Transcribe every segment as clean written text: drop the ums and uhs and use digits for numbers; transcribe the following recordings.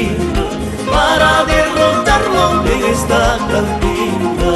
gasolina para derrocharlo en esta cantina.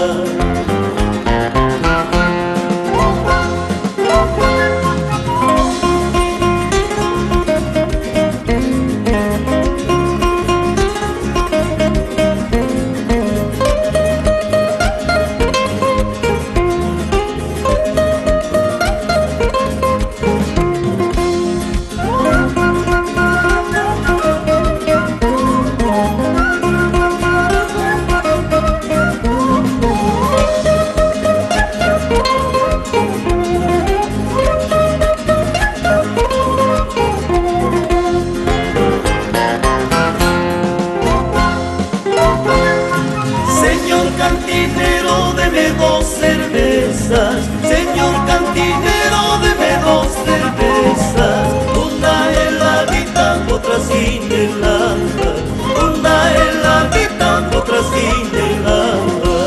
Cantinero, deme dos cervezas. Señor cantinero, deme dos cervezas. Una heladita, otra sin helada. Una heladita, otra sin helada.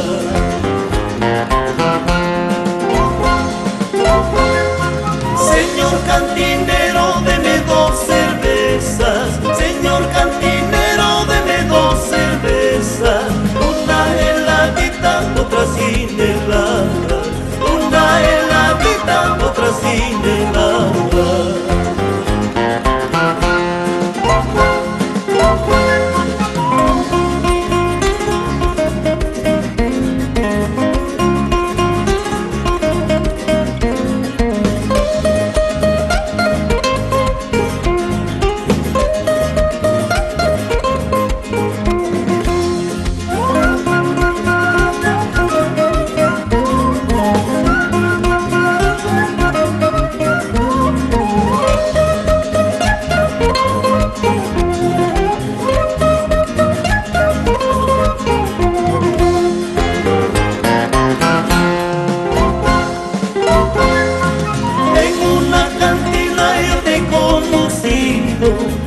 Señor cantinero, deme dos cervezas. Señor cantinero, deme dos cervezas. Otra sin helada, una heladita, otra sin helada.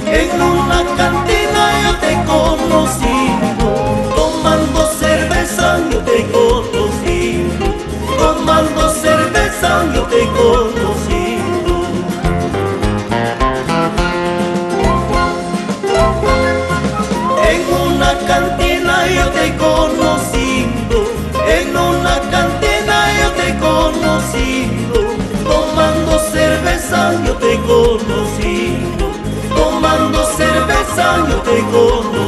En una cantina yo te he conocido, tomando cerveza yo te he conocido, tomando cerveza yo te he conocido. En una cantina yo te he conocido, en una cantina yo te he conocido, tomando cerveza yo te he conocido. Tomando cerveza yo te he conocido.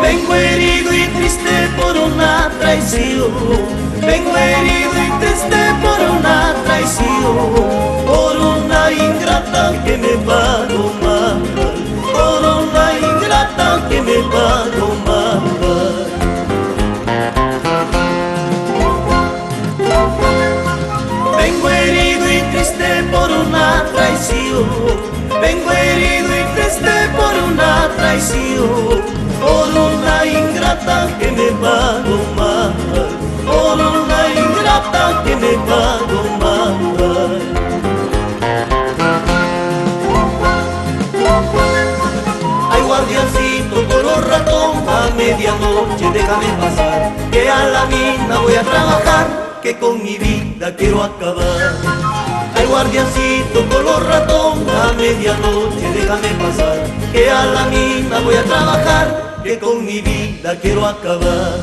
Vengo herido y triste por una traición. Vengo herido y triste por una traición. Por una ingrata que me va a tomar. Por una ingrata que me va a tomar. Vengo herido y triste por una traición. Vengo herido y triste por una traición. Por una ingrata que me va a tomar, por una ingrata que me va a tomar. Ay, guardiancito, color ratón, a medianoche déjame pasar, que a la mina voy a trabajar, que con mi vida quiero acabar. Ay, guardiancito, color ratón, a medianoche déjame pasar, que a la mina voy a trabajar, que con mi vida quiero acabar.